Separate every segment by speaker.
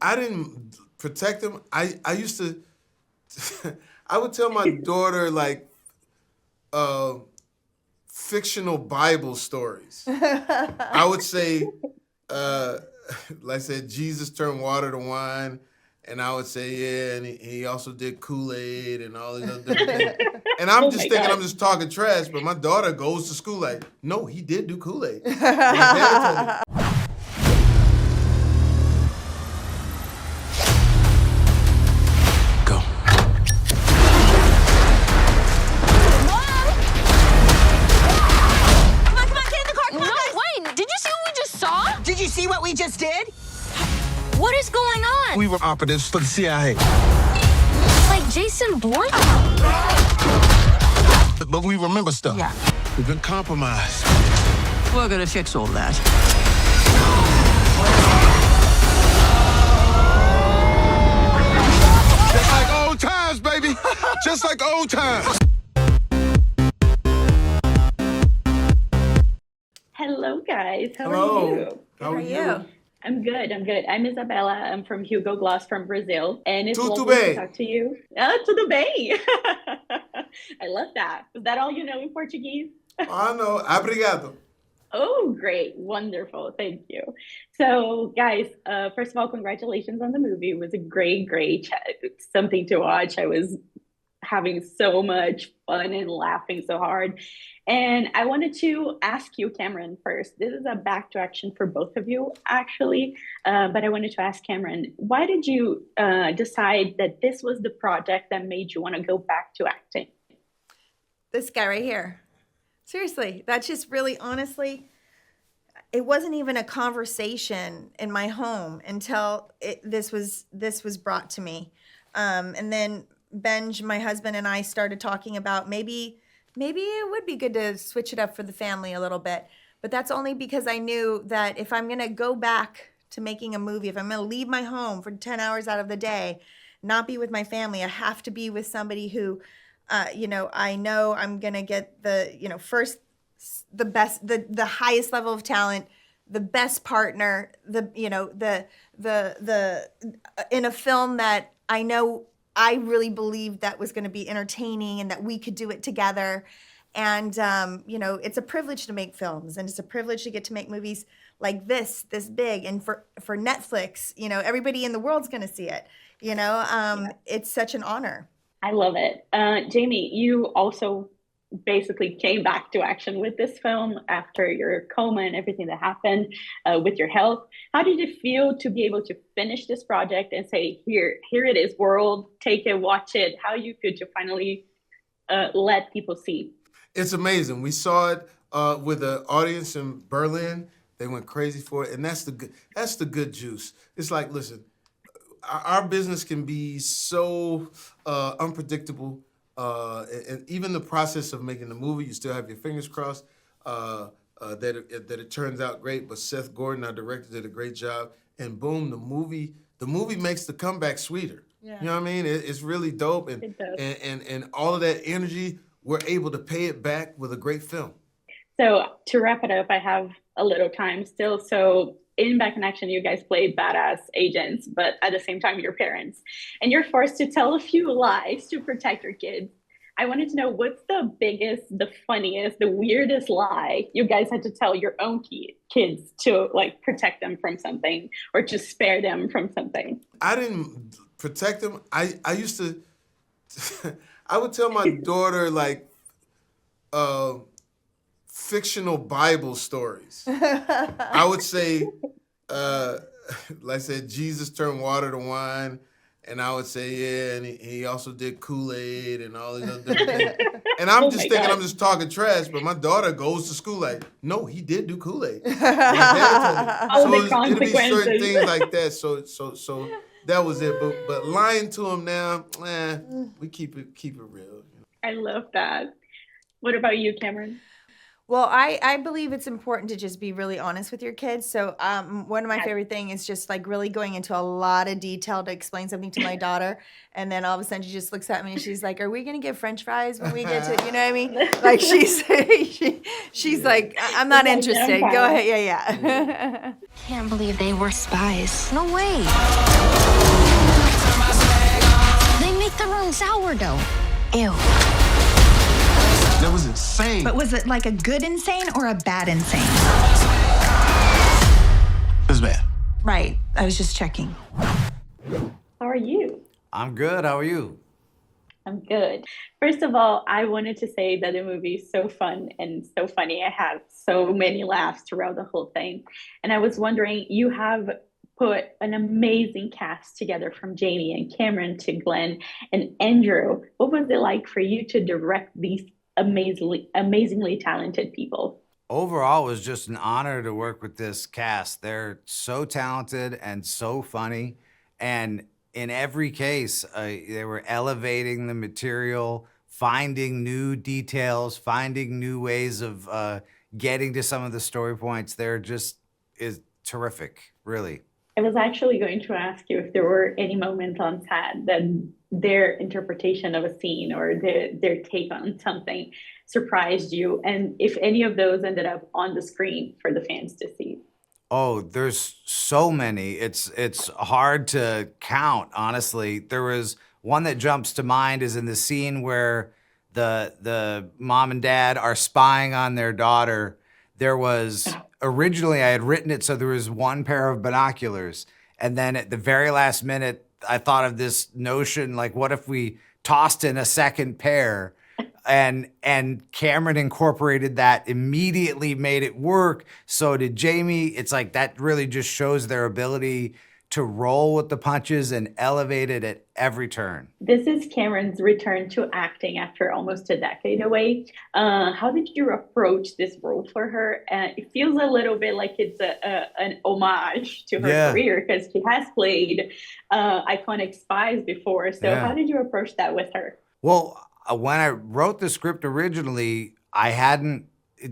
Speaker 1: I didn't protect them. I used to, I would tell my daughter like fictional Bible stories. I would say, like I said, Jesus turned water to wine. And I would say, yeah, and he also did Kool-Aid and all these other different things. And I'm just thinking I'm just talking trash, but my daughter goes to school like, no, he did do Kool-Aid. My dad told me.
Speaker 2: Go.
Speaker 3: Mom! Come on, get in the car, come on, guys. Wait, did you see what we just saw?
Speaker 4: Did you see what we just did?
Speaker 3: What is going on?
Speaker 2: We were operatives for the CIA.
Speaker 3: Like Jason Bourne?
Speaker 2: But we remember stuff.
Speaker 4: Yeah.
Speaker 2: We've been compromised.
Speaker 4: We're gonna fix all that.
Speaker 2: Just like old times, baby. Just like old times.
Speaker 5: Hello, guys. How
Speaker 1: Hello.
Speaker 5: are you?
Speaker 1: How are you?
Speaker 5: I'm good. I'm Isabella. I'm from Hugo Gloss from Brazil. And it's
Speaker 1: Tudo
Speaker 5: lovely
Speaker 1: bem.
Speaker 5: to talk to you. Tudo bem. I love that. Is that all you know in Portuguese?
Speaker 1: I know. Obrigado.
Speaker 5: Oh, great. Wonderful. Thank you. So, guys, first of all, congratulations on the movie. It was a great something to watch. I was having so much fun and laughing so hard. And I wanted to ask you, Cameron, first. This is a back to action for both of you, actually. But I wanted to ask Cameron, why did you decide that this was the project that made you want to go back to acting?
Speaker 6: This guy right here. Seriously, that's just really honestly, it wasn't even a conversation in my home until this was brought to me. And then Benj, my husband, and I started talking about maybe it would be good to switch it up for the family a little bit. But that's only because I knew that if I'm going to go back to making a movie, if I'm going to leave my home for 10 hours out of the day, not be with my family, I have to be with somebody who, I know I'm going to get the, first, the best, the highest level of talent, the best partner, the in a film that I know I really believed that was going to be entertaining and that we could do it together. And, it's a privilege to make films, and it's a privilege to get to make movies like this big. And for Netflix, everybody in the world's going to see it. It's such an honor.
Speaker 5: I love it. Jamie, you also basically came back to action with this film after your coma and everything that happened with your health. How did it feel to be able to finish this project and say, here it is, world, take it, watch it? How you feel to finally let people see?
Speaker 1: It's amazing. We saw it with an audience in Berlin. They went crazy for it, and that's the good juice. It's like, listen, our business can be so unpredictable. And even the process of making the movie, you still have your fingers crossed that it turns out great. But Seth Gordon, our director, did a great job. And boom, the movie makes the comeback sweeter. Yeah. You know what I mean? It's really dope. And all of that energy, we're able to pay it back with a great film.
Speaker 5: So to wrap it up, I have a little time still. So in Back in Action, you guys played badass agents, but at the same time, you're parents. And you're forced to tell a few lies to protect your kids. I wanted to know, what's the biggest, the funniest, the weirdest lie you guys had to tell your own kids to protect them from something or to spare them from something?
Speaker 1: I didn't protect them. I used to, I would tell my daughter fictional Bible stories. I would say, like I said, Jesus turned water to wine. And I would say, yeah, and he also did Kool-Aid and all these other different things. And I'm just thinking I'm just talking trash, but my daughter goes to school like, no, he did do Kool-Aid. My dad told me. So it'd be certain things like that. So that was it. But lying to him now, we keep it real.
Speaker 5: I love that. What about you, Cameron?
Speaker 6: Well, I believe it's important to just be really honest with your kids. So one of my favorite things is just really going into a lot of detail to explain something to my daughter. And then all of a sudden she just looks at me and she's like, are we going to get French fries when we get to, you know what I mean? Like she's like, I'm not interested. Go ahead. Yeah.
Speaker 3: Can't believe they were spies. No way. Ew.
Speaker 2: That was insane.
Speaker 7: But was it like a good insane or a bad insane?
Speaker 2: It was bad.
Speaker 7: Right. I was just checking.
Speaker 5: How are you?
Speaker 8: I'm good. How are you?
Speaker 5: I'm good. First of all, I wanted to say that the movie is so fun and so funny. I had so many laughs throughout the whole thing. And I was wondering, you have put an amazing cast together from Jamie and Cameron to Glenn and Andrew. What was it like for you to direct these amazingly talented people?
Speaker 8: Overall, it was just an honor to work with this cast. They're so talented and so funny. And in every case, they were elevating the material, finding new details, finding new ways of getting to some of the story points. They're just is terrific, really.
Speaker 5: I was actually going to ask you if there were any moments on set that their interpretation of a scene or their take on something surprised you, and if any of those ended up on the screen for the fans to see.
Speaker 8: Oh, there's so many. It's hard to count, honestly. There was one that jumps to mind is in the scene where the mom and dad are spying on their daughter. There was originally I had written it so there was one pair of binoculars, and then at the very last minute I thought of this notion like, what if we tossed in a second pair? And Cameron incorporated that, immediately made it work. So did Jamie. It's like that really just shows their ability to roll with the punches and elevate it at every turn.
Speaker 5: This is Cameron's return to acting after almost a decade away. How did you approach this role for her? It feels a little bit like it's an homage to her career because she has played iconic spies before. So how did you approach that with her?
Speaker 8: Well, when I wrote the script originally, I hadn't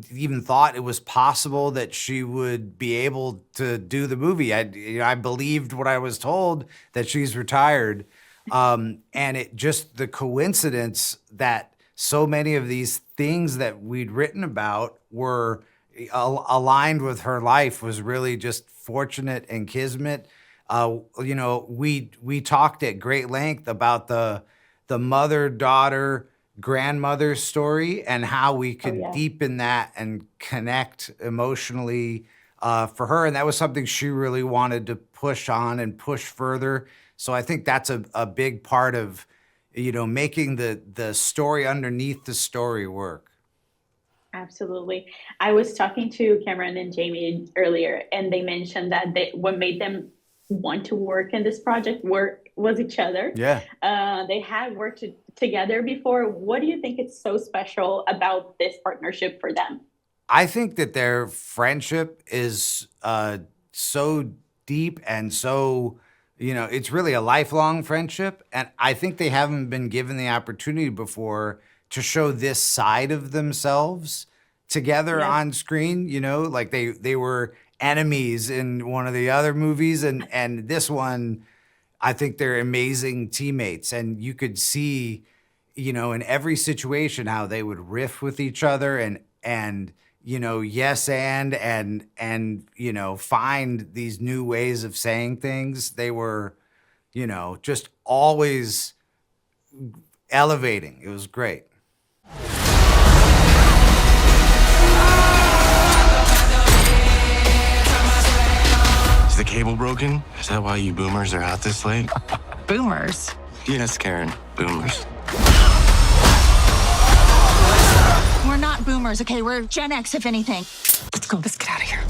Speaker 8: even thought it was possible that she would be able to do the movie. I believed what I was told, that she's retired. And it just the coincidence that so many of these things that we'd written about were aligned with her life was really just fortunate and kismet. We talked at great length about the mother-daughter grandmother story and how we could deepen that and connect emotionally for her. And that was something she really wanted to push on and push further. So I think that's a big part of, making the story underneath the story work.
Speaker 5: Absolutely. I was talking to Cameron and Jamie earlier, and they mentioned that what made them want to work in this project was each other.
Speaker 8: Yeah.
Speaker 5: They had worked together before. What do you think is so special about this partnership for them?
Speaker 8: I think that their friendship is so deep and so, it's really a lifelong friendship. And I think they haven't been given the opportunity before to show this side of themselves together on screen. Like they were enemies in one of the other movies, and this one, I think they're amazing teammates, and you could see, in every situation how they would riff with each other and yes and find these new ways of saying things. They were, just always elevating. It was great.
Speaker 2: Is the cable broken? Is that why you boomers are out this late?
Speaker 7: Boomers.
Speaker 2: Yes, Karen. Boomers.
Speaker 7: We're not boomers, okay? We're Gen X, if anything. Let's go. Let's get out of here.